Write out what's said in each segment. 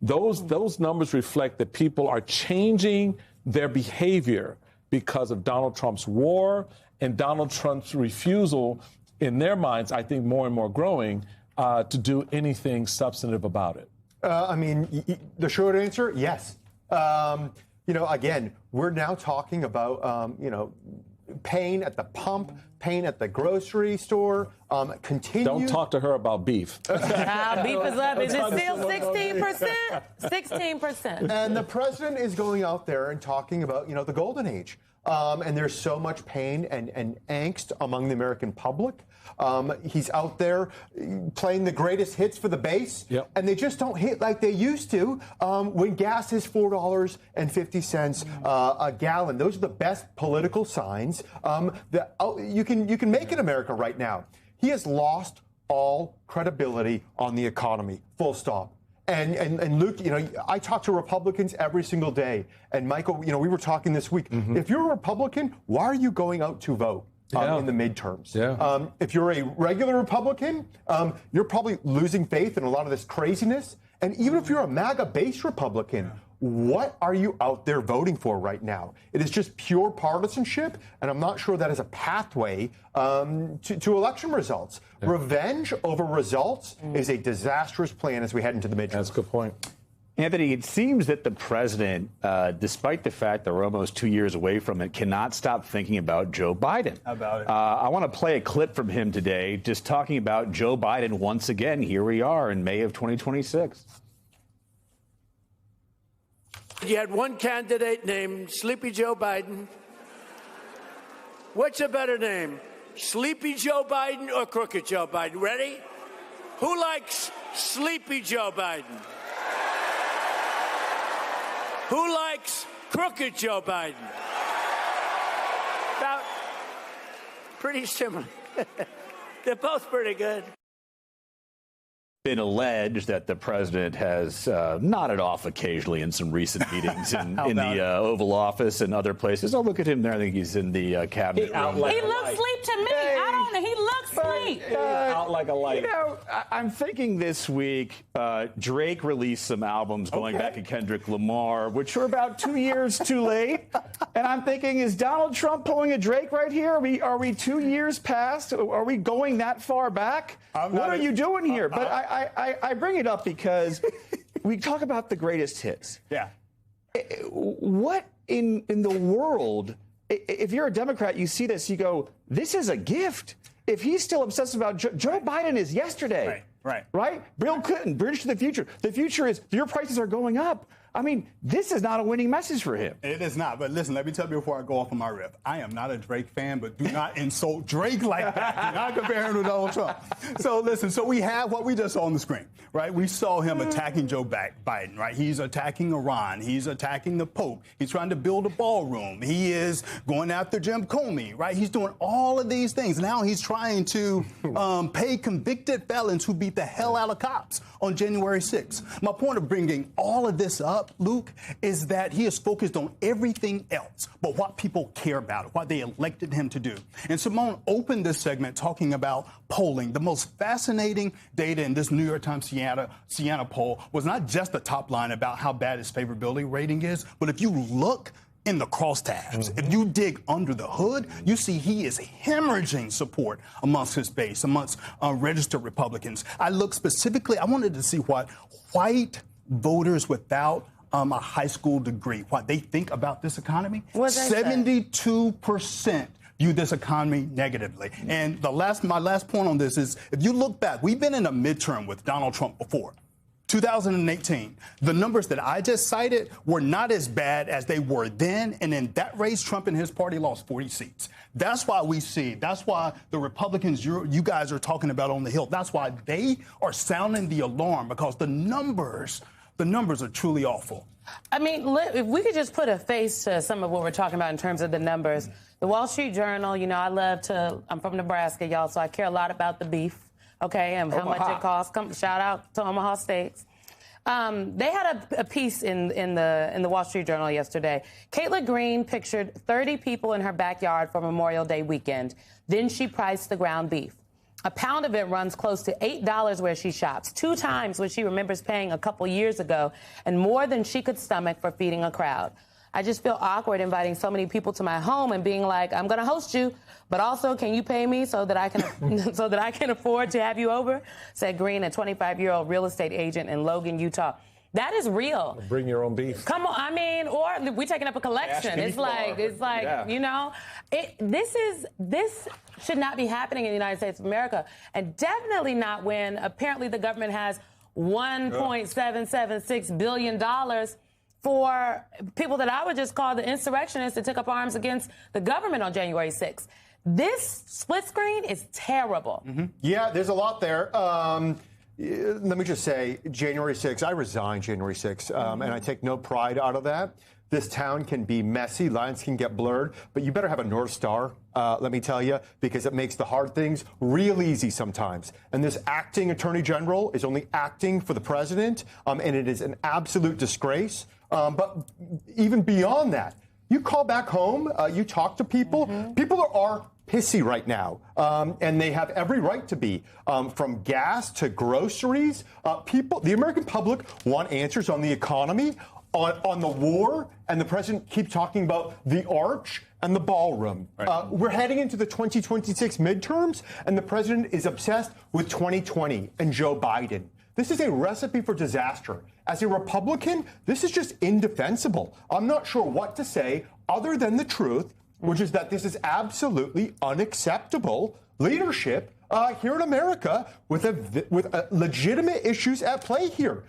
Those numbers reflect that people are changing their behavior because of Donald Trump's war and Donald Trump's refusal, in their minds, I think more and more growing, to do anything substantive about it. The short answer, yes. Again, we're now talking about, pain at the pump, pain at the grocery store, Don't talk to her about beef. Beef is up. Is it still 16%? 16%. And the president is going out there and talking about, the golden age. And there's so much pain and angst among the American public. He's out there playing the greatest hits for the base, and they just don't hit like they used to when gas is $4.50 a gallon. Those are the best political signs that you can make in America right now. He has lost all credibility on the economy, full stop. And Luke, I talk to Republicans every single day. And Michael, we were talking this week. If you're a Republican, why are you going out to vote in the midterms? If you're a regular Republican, you're probably losing faith in a lot of this craziness. And even if you're a MAGA-based Republican, what are you out there voting for right now? It is just pure partisanship, and I'm not sure that is a pathway to election results. Revenge over results is a disastrous plan as we head into the midterms. That's a good point. Anthony, it seems that the president, despite the fact that we're almost 2 years away from it, cannot stop thinking about Joe Biden. How about it? I want to play a clip from him today, just talking about Joe Biden once again. Here we are in May of 2026. You had one candidate named Sleepy Joe Biden. What's a better name? Sleepy Joe Biden or Crooked Joe Biden? Ready? Who likes Sleepy Joe Biden? Who likes Crooked Joe Biden? About pretty similar. They're both pretty good. Been alleged that the president has nodded off occasionally in some recent meetings in the Oval Office and other places. Oh, look at him there. I think he's in the cabinet room. He looks asleep to me. I don't know. He looks asleep. Out like a light. I'm thinking this week Drake released some albums going back to Kendrick Lamar, which were about 2 years too late. And I'm thinking, is Donald Trump pulling a Drake right here? Are we 2 years past? Are we going that far back? What are you doing here? But I bring it up because we talk about the greatest hits. Yeah. What in the world, if you're a Democrat, you see this, you go, this is a gift. If he's still obsessed about Joe Biden is yesterday. Right? Bill Clinton, Bridge to the Future. The future is your prices are going up. I mean, this is not a winning message for him. It is not. But listen, let me tell you before I go off on my riff. I am not a Drake fan, but do not insult Drake like that. Do not compare him to Donald Trump. So listen, so we have what we just saw on the screen, right? We saw him attacking Joe Biden, right? He's attacking Iran. He's attacking the Pope. He's trying to build a ballroom. He is going after Jim Comey, right? He's doing all of these things. Now he's trying to pay convicted felons who beat the hell out of cops on January 6th. My point of bringing all of this up, Luke, is that he is focused on everything else but what people care about, what they elected him to do. And Simone opened this segment talking about polling. The most fascinating data in this New York Times Siena poll was not just the top line about how bad his favorability rating is, but if you look in the crosstabs, if you dig under the hood, you see he is hemorrhaging support amongst his base, amongst registered Republicans. I look specifically, I wanted to see what white voters without a high school degree, what they think about this economy. 72% view this economy negatively. And my last point on this is, if you look back, we've been in a midterm with Donald Trump before. 2018, the numbers that I just cited were not as bad as they were then. And in that race, Trump and his party lost 40 seats. That's why that's why the Republicans you guys are talking about on the Hill, that's why they are sounding the alarm, because the numbers are truly awful. I mean, if we could just put a face to some of what we're talking about in terms of the numbers. The Wall Street Journal, I'm from Nebraska, y'all, so I care a lot about the beef. Okay, and how much it costs. Shout out to Omaha Steaks. They had a piece in the Wall Street Journal yesterday. Caitlin Green pictured 30 people in her backyard for Memorial Day weekend. Then she priced the ground beef. A pound of it runs close to $8 where she shops, 2 times what she remembers paying a couple years ago, and more than she could stomach for feeding a crowd. I just feel awkward inviting so many people to my home and being like, I'm going to host you, but also can you pay me so that I can so that I can afford to have you over? Said Green, a 25-year-old real estate agent in Logan, Utah. That is real. Bring your own beef. Come on, I mean, or we taking up a collection. It's like, yeah. you know, this should not be happening in the United States of America, and definitely not when apparently the government has $1.776 billion for people that I would just call the insurrectionists that took up arms against the government on January 6th. This split screen is terrible. Mm-hmm. Yeah, there's a lot there. Let me just say, January 6th, I resigned January 6th, and I take no pride out of that. This town can be messy, lines can get blurred, but you better have a North Star, let me tell you, because it makes the hard things real easy sometimes. And this acting attorney general is only acting for the president, and it is an absolute disgrace. But even beyond that, you call back home, you talk to people, people are pissy right now, and they have every right to be. From gas to groceries, the American public want answers on the economy, on the war, and the president keeps talking about the arch and the ballroom. Right. We're heading into the 2026 midterms, and the president is obsessed with 2020 and Joe Biden. This is a recipe for disaster. As a Republican, this is just indefensible. I'm not sure what to say other than the truth, which is that this is absolutely unacceptable leadership here in America with legitimate issues at play here.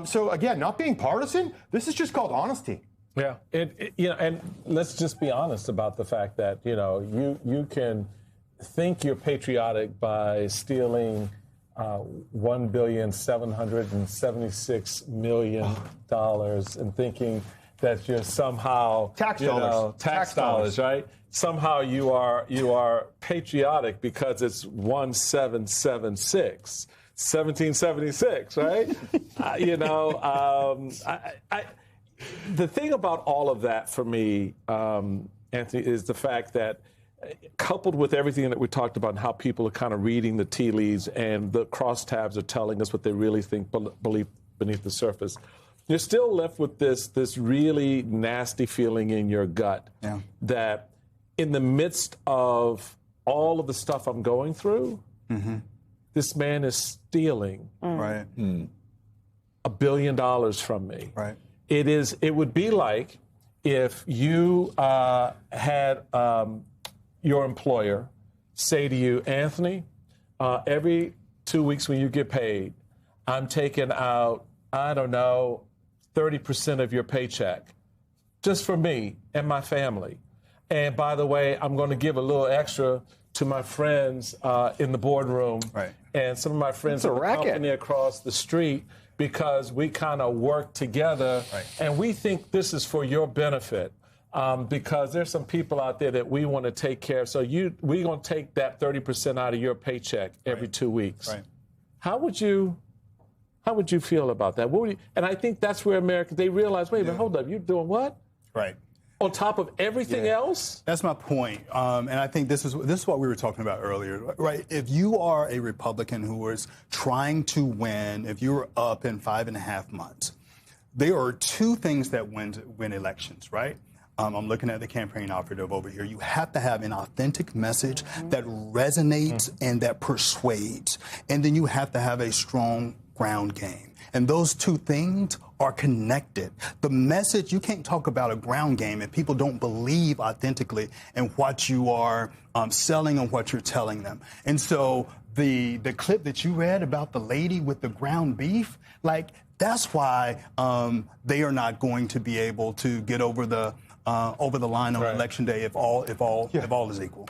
So again, not being partisan, this is just called honesty. Yeah, and let's just be honest about the fact that you can think you're patriotic by stealing $1,776,000,000 and thinking that you're somehow tax dollars, right? Somehow you are patriotic because it's 1776, right? The thing about all of that for me, Anthony, is the fact that coupled with everything that we talked about and how people are kind of reading the tea leaves and the crosstabs are telling us what they really think believe beneath the surface, you're still left with this really nasty feeling in your gut that in the midst of all of the stuff I'm going through, this man is stealing $1 billion from me. Right. It would be like if you had your employer say to you, Anthony, every 2 weeks when you get paid, I'm taking out, 30% of your paycheck just for me and my family. And by the way, I'm going to give a little extra to my friends in the boardroom and some of my friends in the company across the street because we kind of work together and we think this is for your benefit. Because there's some people out there that we want to take care of. So we're going to take that 30% out of your paycheck every 2 weeks. Right. How would you feel about that? And I think that's where Americans, they realize, wait a minute, hold up, you're doing what? Right. On top of everything else? That's my point. And I think this is what we were talking about earlier, right? If you are a Republican who is trying to win, if you're up in 5.5 months, there are 2 things that win elections, right? I'm looking at the campaign operative over here. You have to have an authentic message that resonates and that persuades. And then you have to have a strong ground game. And those 2 things are connected. The message, you can't talk about a ground game if people don't believe authentically in what you are selling and what you're telling them. And so the clip that you read about the lady with the ground beef, that's why they are not going to be able to get over the line on election day if all is equal.